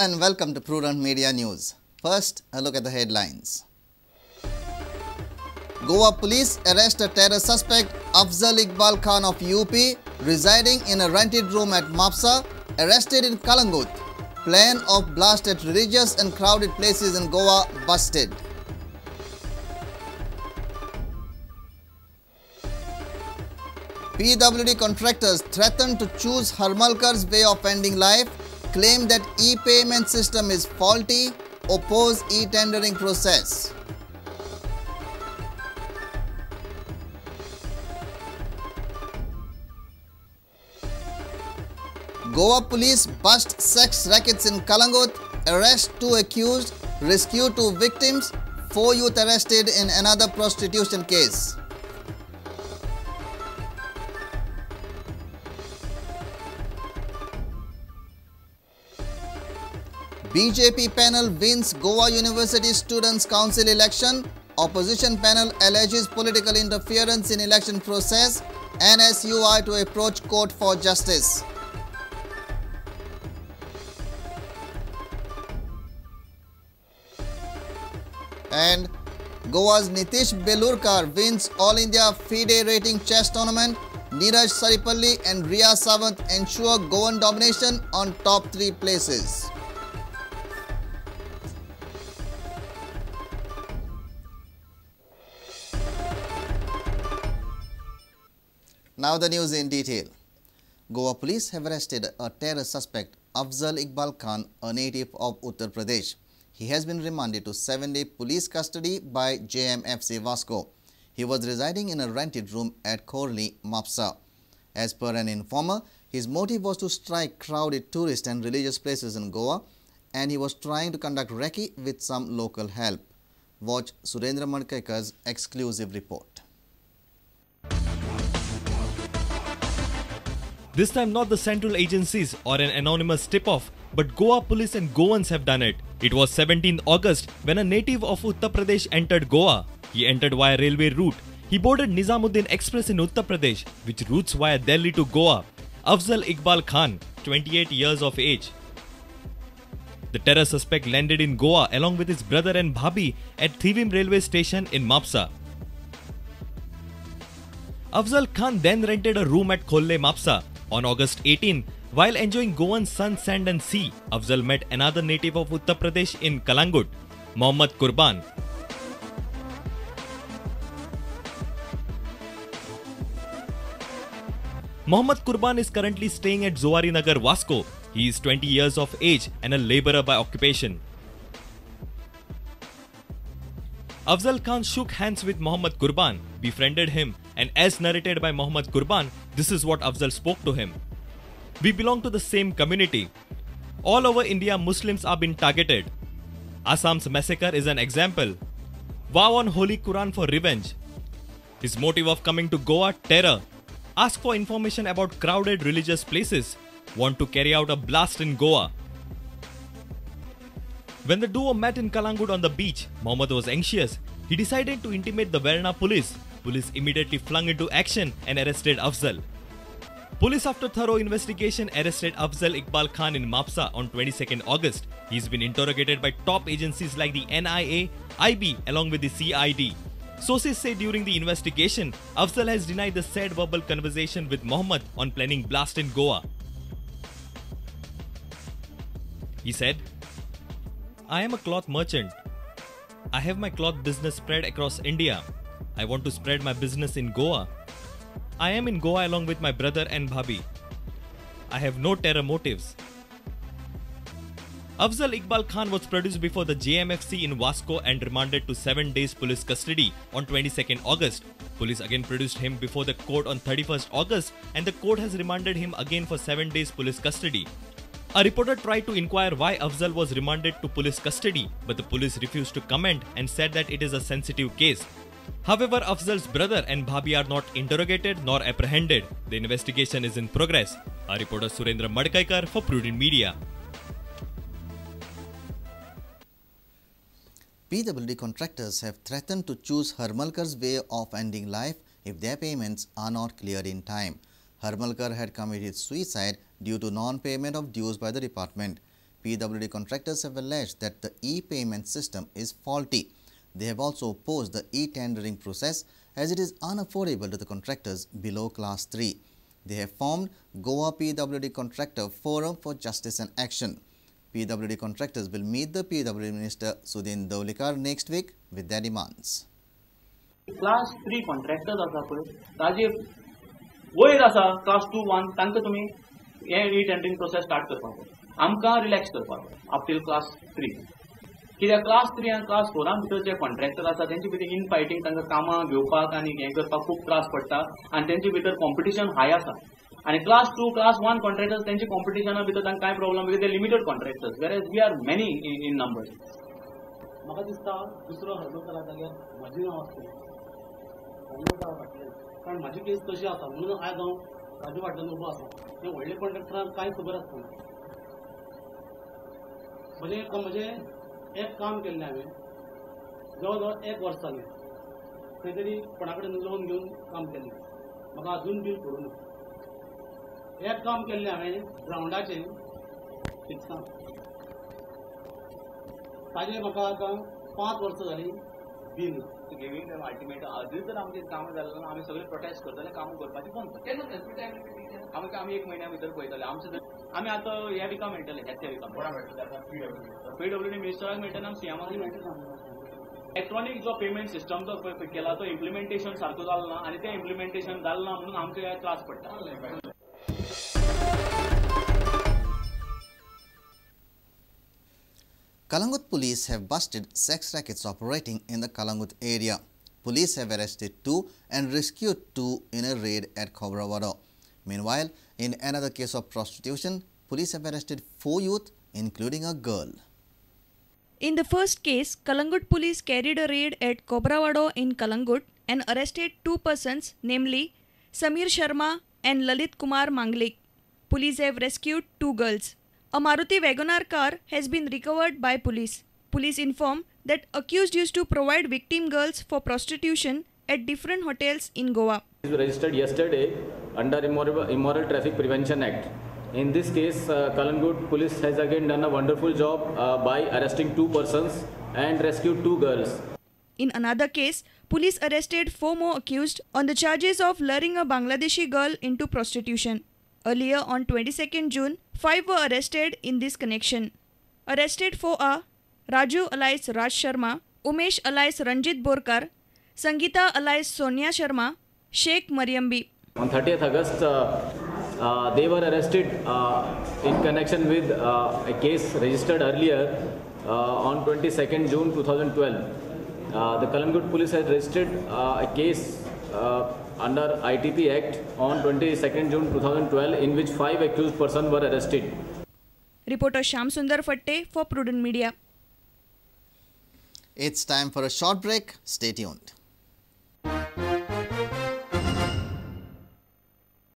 and welcome to Prudent Media News. First, a look at the headlines. Goa police arrest a terror suspect Afzal Iqbal Khan of UP, residing in a rented room at Mapusa, arrested in Calangute. Plan of blast at religious and crowded places in Goa busted. PWD contractors threaten to choose Harmalkar's way of ending life, claim that e-payment system is faulty, oppose e-tendering process. Goa police bust sex rackets in Calangute, arrest 2 accused, rescue 2 victims, 4 youth arrested in another prostitution case. BJP panel wins Goa University Students' Council election. Opposition panel alleges political interference in election process. NSUI to approach court for justice. And Goa's Nitish Belurkar wins All India FIDE rating chess tournament. Neeraj Saripalli and Riya Sawant ensure Goan domination on top 3 places. Now the news in detail. Goa police have arrested a terror suspect Afzal Iqbal Khan, a native of Uttar Pradesh. He has been remanded to 7-day police custody by JMFC Vasco. He was residing in a rented room at Korli, Mapusa. As per an informer, his motive was to strike crowded tourist and religious places in Goa, and he was trying to conduct recce with some local help. Watch Surendra Madkaikar's exclusive report. This time not the central agencies or an anonymous tip-off, but Goa police and Goans have done it. It was 17th August when a native of Uttar Pradesh entered Goa. He entered via railway route. He boarded Nizamuddin Express in Uttar Pradesh, which routes via Delhi to Goa. Afzal Iqbal Khan, 28 years of age. The terror suspect landed in Goa along with his brother and bhabi at Thivim railway station in Mapusa. Afzal Khan then rented a room at Kholle, Mapusa. On August 18, while enjoying Goan sun, sand and sea, Afzal met another native of Uttar Pradesh in Calangute, Mohammad Qurban. Mohammad Qurban is currently staying at Zoari Nagar, Vasco. He is 20 years of age and a labourer by occupation. Afzal Khan shook hands with Mohammad Qurban, befriended him, and as narrated by Mohammad Qurban, this is what Afzal spoke to him. We belong to the same community. All over India, Muslims are being targeted. Assam's massacre is an example. Vow on Holy Quran for revenge. His motive of coming to Goa, terror. Ask for information about crowded religious places. Want to carry out a blast in Goa. When the duo met in Calangute on the beach, Mohammad was anxious. He decided to intimate the Verna police. Police immediately flung into action and arrested Afzal. Police, after thorough investigation, arrested Afzal Iqbal Khan in Mapusa on 22nd August. He's been interrogated by top agencies like the NIA, IB along with the CID. Sources say during the investigation, Afzal has denied the said verbal conversation with Mohammad on planning blast in Goa. He said, "I am a cloth merchant. I have my cloth business spread across India. I want to spread my business in Goa. I am in Goa along with my brother and bhabi. I have no terror motives." Afzal Iqbal Khan was produced before the JMFC in Vasco and remanded to 7 days police custody on 22nd August. Police again produced him before the court on 31st August and the court has remanded him again for 7 days police custody. A reporter tried to inquire why Afzal was remanded to police custody, but the police refused to comment and said that it is a sensitive case. However, Afzal's brother and bhabi are not interrogated nor apprehended. The investigation is in progress. Our reporter Surendra Madkaikar for Prudent Media. PWD contractors have threatened to choose Harmalkar's way of ending life if their payments are not cleared in time. Harmalkar had committed suicide due to non-payment of dues by the department. PWD contractors have alleged that the e-payment system is faulty. They have also opposed the e-tendering process as it is unaffordable to the contractors below Class 3. They have formed Goa PWD Contractor Forum for Justice and Action. PWD contractors will meet the PWD Minister Sudin Daulikar next week with their demands. Class 3 contractors आसा पळय ताजे वयर आसा Class 2, 1 तांकां तुमी हे e-tendering process start करपाक जाय. आमकां रिलॅक्स करपाक जाय अप टील Class 3. कित्याक Class 3 आनी Class 4 भितर जे कॉन्ट्रॅक्टर आसा तेंचे भितर इन फायटींग तांकां कामां घेवपाक आनी हें करपाक खूब त्रास पडटा आनी तेंचे भितर कॉम्पिटिशन हाय आसा. आणि Class 2, Class 1 कॉन्ट्रॅक्टर्स तेंचे कॉम्पिटिशना भितर तांकां कांय problem because they limited contractors were we are many in numbers. म्हाका दिसता दुसरो हजो करा जाल्यार म्हजें नांव आसतलें कारण म्हाजी केस तशी आसा म्हणून आयज हांव राजू फाटल्यान उबो आसा. हे व्हडले कॉन्ट्रॅक्टरांक कांय खबर आसना. म्हणजे एक काम केल्लें हांवें जवळ जवळ 1 वर्स जालें खंय तरी कोणा कडेन लोन घेवन काम केल्लें. म्हाका अजून बील करूं ना. एक काम केल्लें हांवें ग्रावंडाचें फिक्सान ताजें म्हाका आतां 5 वर्सां जालीं बील ना. गिवींग अल्टिमेट अजून जर आमचें काम जालें ना आमी सगळे प्रोटेस्ट करतले काम करपाचें बंद केन्ना आमी 1 म्हयन्या भितर पळयतले. आमचें आमी आतां ह्या विका मेळटले ह्याच्या विका PWD मिनिस्टराक मेळटले आमी सीएमाक मेळटले. इलेक्ट्रॉनिक जो पेमेंट सिस्टम जो केला तो इम्प्लिमेंटेशन सारको जालो ना आनी तें इम्प्लिमेंटेशन जालें ना म्हणून आमकां त्रास पडटा. Calangute police have busted sex rackets operating in the Calangute area. Police have arrested 2 and rescued 2 in a raid at Khobrawado. Meanwhile, in another case of prostitution, police have arrested 4 youth, including a girl. In the first case, Calangute police carried a raid at Khobrawado in Calangute and arrested 2 persons, namely Samir Sharma and Lalit Kumar Manglik. Police have rescued 2 girls. A Maruti Wagoner car has been recovered by police. Police inform that accused used to provide victim girls for prostitution at different hotels in Goa. It was registered yesterday under Immoral Traffic Prevention Act. In this case, Calangute police has again done a wonderful job by arresting 2 persons and rescued 2 girls. In another case, police arrested 4 more accused on the charges of luring a Bangladeshi girl into prostitution. Earlier on 22nd June, 5 were arrested in this connection. Arrested 4 are Raju alias Raj Sharma, Umesh alias Ranjit Borkar, Sangeeta alias Sonia Sharma, Sheikh Mariambi. On 30th August, they were arrested in connection with a case registered earlier on 22nd June 2012. The Calangute police had registered a case under ITP Act on 22nd June 2012 in which 5 accused persons were arrested. Reporter Shyam Sundar Fatte for Prudent Media. It's time for a short break. Stay tuned.